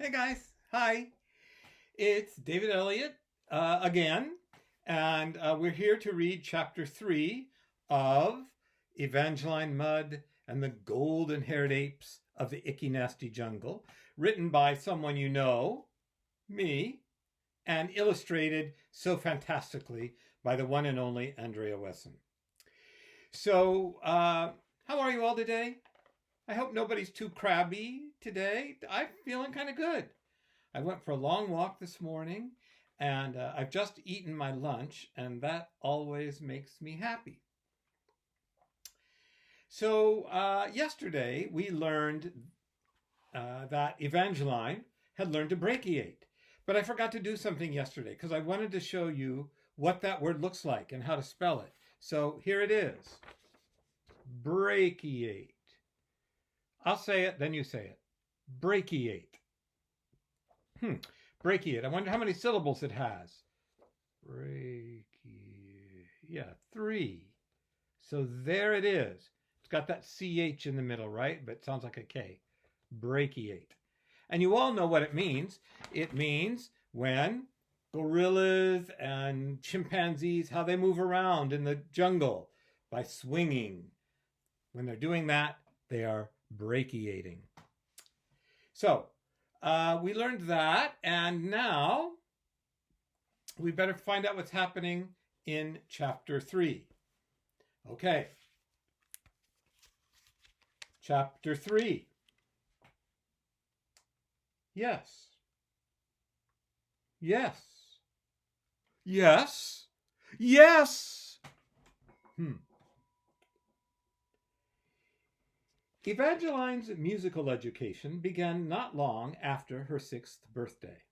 Hey guys, hi. It's David Elliott again, and we're here to read chapter 3 of Evangeline Mudd and the Golden Haired Apes of the Icky Nasty Jungle, written by someone you know, me, and illustrated so fantastically by the one and only Andrea Wesson. So, how are you all today? I hope nobody's too crabby today. I'm feeling kind of good. I went for a long walk this morning and I've just eaten my lunch, and that always makes me happy. So, yesterday we learned that Evangeline had learned to brachiate. But I forgot to do something yesterday because I wanted to show you what that word looks like and how to spell it. So here it is. Brachiate. I'll say it, then you say it. Brachiate. Brachiate. I wonder how many syllables it has. Brachiate. Yeah, 3. So there it is. It's got that CH in the middle, right? But it sounds like a K. Brachiate. And you all know what it means. It means when gorillas and chimpanzees, how they move around in the jungle by swinging. When they're doing that, they are brachiating. So, we learned that, and now we better find out what's happening in chapter 3. Okay. Chapter 3. Yes. Yes. Yes. Yes. Evangeline's musical education began not long after her 6th birthday.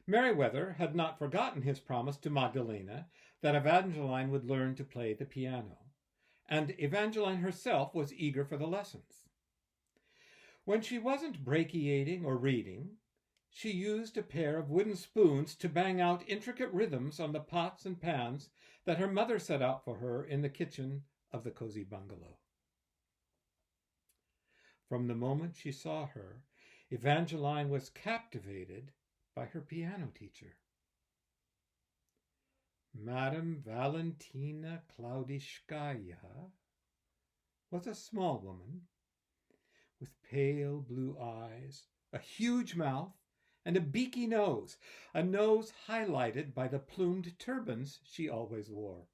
Meriwether had not forgotten his promise to Magdalena that Evangeline would learn to play the piano, and Evangeline herself was eager for the lessons. When she wasn't brachiating or reading, she used a pair of wooden spoons to bang out intricate rhythms on the pots and pans that her mother set out for her in the kitchen of the cozy bungalow. From the moment she saw her, Evangeline was captivated by her piano teacher. Madame Valentina Klaudishkaya was a small woman with pale blue eyes, a huge mouth, and a beaky nose, a nose highlighted by the plumed turbans she always wore.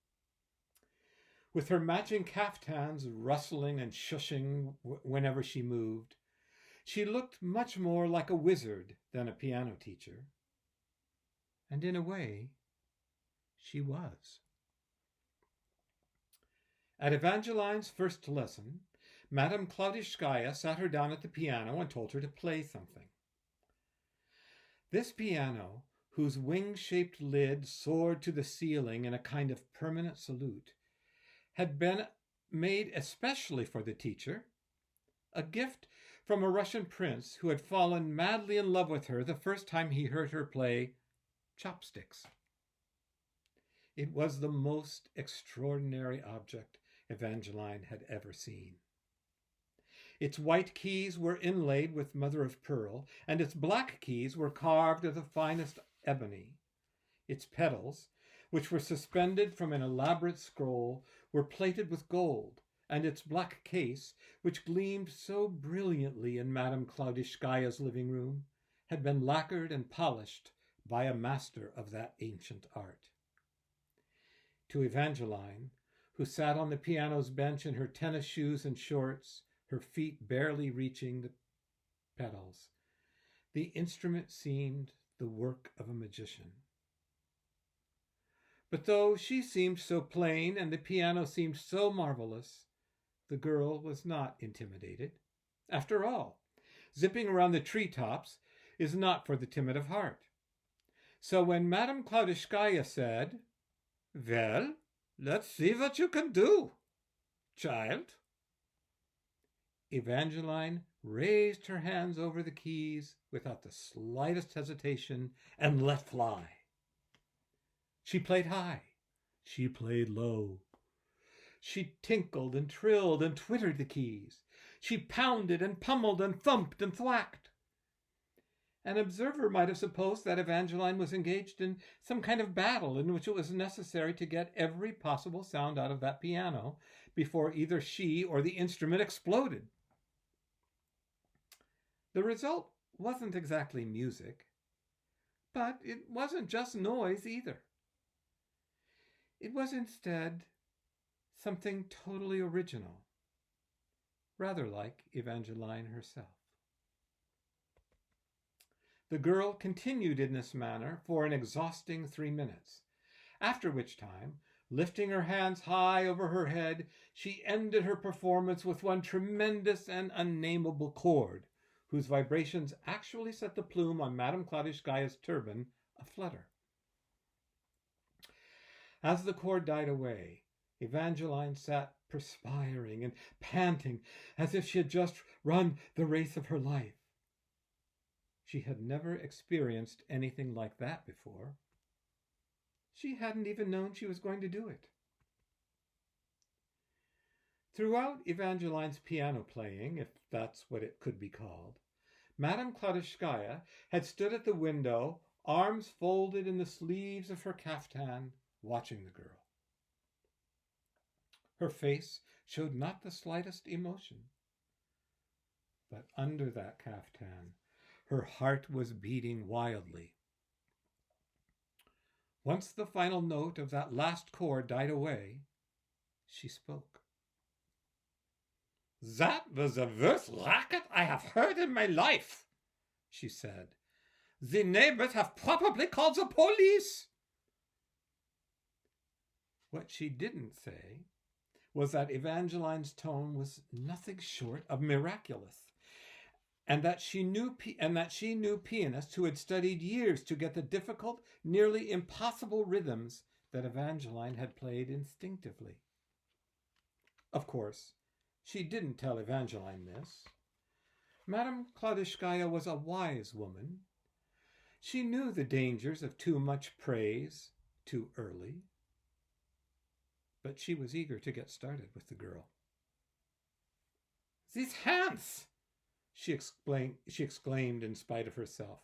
With her matching caftans rustling and shushing whenever she moved, she looked much more like a wizard than a piano teacher. And in a way, she was. At Evangeline's first lesson, Madame Klaudishkaya sat her down at the piano and told her to play something. This piano, whose wing-shaped lid soared to the ceiling in a kind of permanent salute, had been made especially for the teacher, a gift from a Russian prince who had fallen madly in love with her the first time he heard her play chopsticks. It was the most extraordinary object Evangeline had ever seen. Its white keys were inlaid with mother of pearl, and its black keys were carved of the finest ebony. Its pedals, which were suspended from an elaborate scroll, were plated with gold, and its black case, which gleamed so brilliantly in Madame Klaudishkaya's living room, had been lacquered and polished by a master of that ancient art. To Evangeline, who sat on the piano's bench in her tennis shoes and shorts, her feet barely reaching the pedals, the instrument seemed the work of a magician. But though she seemed so plain and the piano seemed so marvelous, the girl was not intimidated. After all, zipping around the treetops is not for the timid of heart. So when Madame Klaudishkaya said, "Well, let's see what you can do, child," Evangeline raised her hands over the keys without the slightest hesitation and let fly. She played high. She played low. She tinkled and trilled and twittered the keys. She pounded and pummeled and thumped and thwacked. An observer might have supposed that Evangeline was engaged in some kind of battle in which it was necessary to get every possible sound out of that piano before either she or the instrument exploded. The result wasn't exactly music, but it wasn't just noise either. It was instead something totally original, rather like Evangeline herself. The girl continued in this manner for an exhausting 3 minutes, after which time, lifting her hands high over her head, she ended her performance with one tremendous and unnameable chord, whose vibrations actually set the plume on Madame Kladishkaya's turban aflutter. As the chord died away, Evangeline sat perspiring and panting as if she had just run the race of her life. She had never experienced anything like that before. She hadn't even known she was going to do it. Throughout Evangeline's piano playing, if that's what it could be called, Madame Kladishkaya had stood at the window, arms folded in the sleeves of her kaftan, watching the girl. Her face showed not the slightest emotion, but under that kaftan, her heart was beating wildly. Once the final note of that last chord died away, she spoke. "That was the worst racket I have heard in my life," she said. "The neighbors have probably called the police." What she didn't say was that Evangeline's tone was nothing short of miraculous, and that she knew pianists who had studied years to get the difficult, nearly impossible rhythms that Evangeline had played instinctively. Of course, she didn't tell Evangeline this. Madame Kladishkaya was a wise woman. She knew the dangers of too much praise too early, but she was eager to get started with the girl. "These hands!" she exclaimed in spite of herself.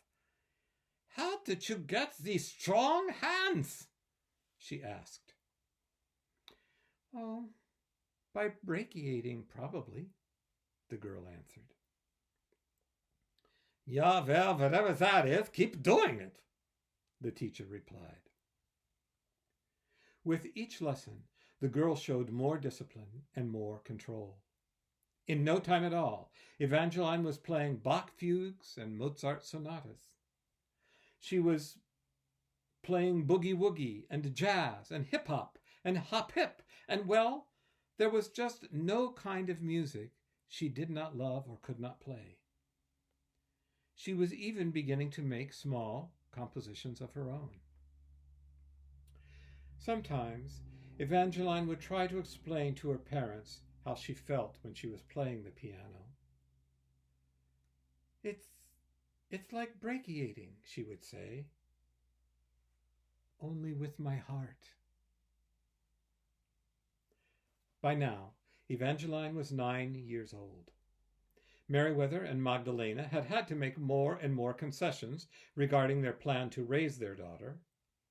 "How did you get these strong hands?" she asked. "Oh, by brachiating, probably," the girl answered. "Yeah, well, whatever that is, keep doing it," the teacher replied. With each lesson, the girl showed more discipline and more control. In no time at all, Evangeline was playing Bach fugues and Mozart sonatas. She was playing boogie-woogie and jazz and hip-hop and hop-hip, and, well, there was just no kind of music she did not love or could not play. She was even beginning to make small compositions of her own. Sometimes Evangeline would try to explain to her parents how she felt when she was playing the piano. It's like brachiating," she would say, "only with my heart." By now, Evangeline was 9 years old. Meriwether and Magdalena had had to make more and more concessions regarding their plan to raise their daughter.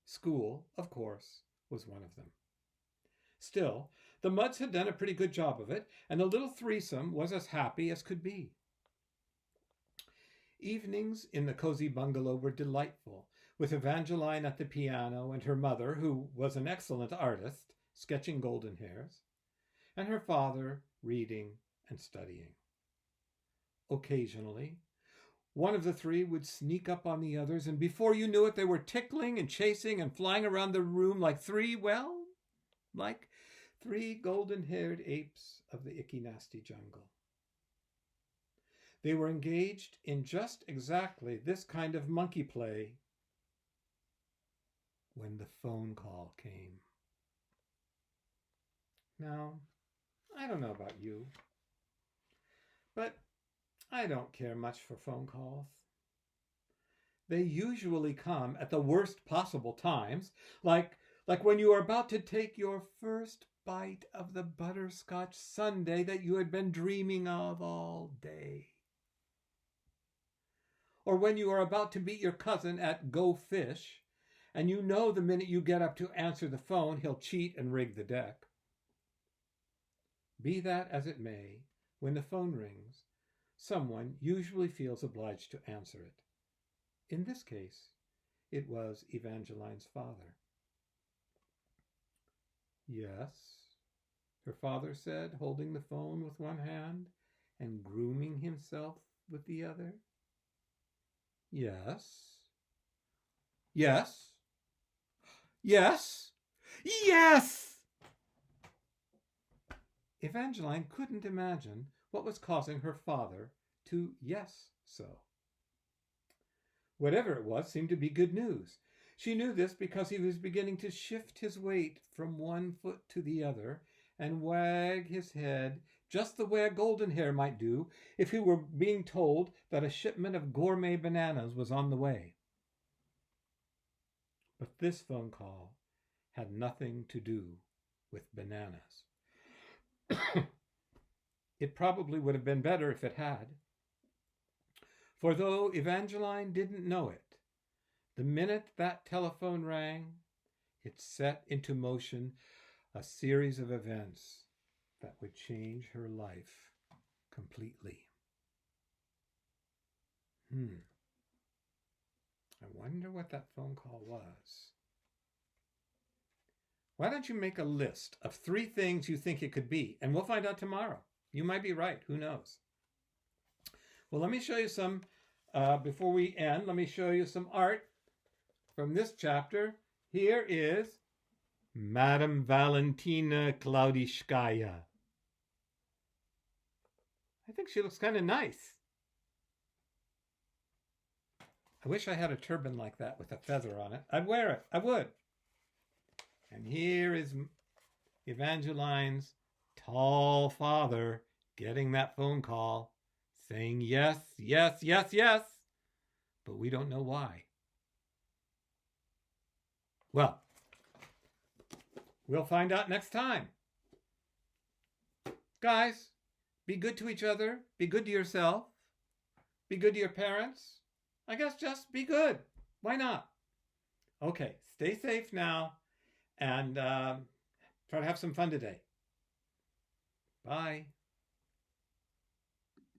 School, of course, was one of them. Still, the Mudds had done a pretty good job of it, and the little threesome was as happy as could be. Evenings in the cozy bungalow were delightful, with Evangeline at the piano and her mother, who was an excellent artist, sketching golden hairs, and her father reading and studying. Occasionally, one of the three would sneak up on the others, and before you knew it, they were tickling and chasing and flying around the room like three golden-haired apes of the icky nasty jungle. They were engaged in just exactly this kind of monkey play when the phone call came. Now, I don't know about you, but I don't care much for phone calls. They usually come at the worst possible times, like when you are about to take your first bite of the butterscotch sundae that you had been dreaming of all day. Or when you are about to meet your cousin at Go Fish, and you know the minute you get up to answer the phone, he'll cheat and rig the deck. Be that as it may, when the phone rings, someone usually feels obliged to answer it. In this case, it was Evangeline's father. Yes, her father said, holding the phone with one hand and grooming himself with the other. Yes. Yes. Yes. Yes! Evangeline couldn't imagine what was causing her father to yes so. Whatever it was seemed to be good news. She knew this because he was beginning to shift his weight from one foot to the other and wag his head just the way a golden hare might do if he were being told that a shipment of gourmet bananas was on the way. But this phone call had nothing to do with bananas. It probably would have been better if it had. For though Evangeline didn't know it, the minute that telephone rang, it set into motion a series of events that would change her life completely. I wonder what that phone call was. Why don't you make a list of 3 things you think it could be, and we'll find out tomorrow. You might be right. Who knows? Well, let me show you some, before we end, let me show you some art from this chapter. Here is Madame Valentina Klaudishkaya. I think she looks kind of nice. I wish I had a turban like that with a feather on it. I'd wear it. I would. And here is Evangeline's tall father getting that phone call, saying yes, yes, yes, yes, but we don't know why. Well, we'll find out next time. Guys, be good to each other. Be good to yourself. Be good to your parents. I guess just be good. Why not? Okay, stay safe now and try to have some fun today. Bye.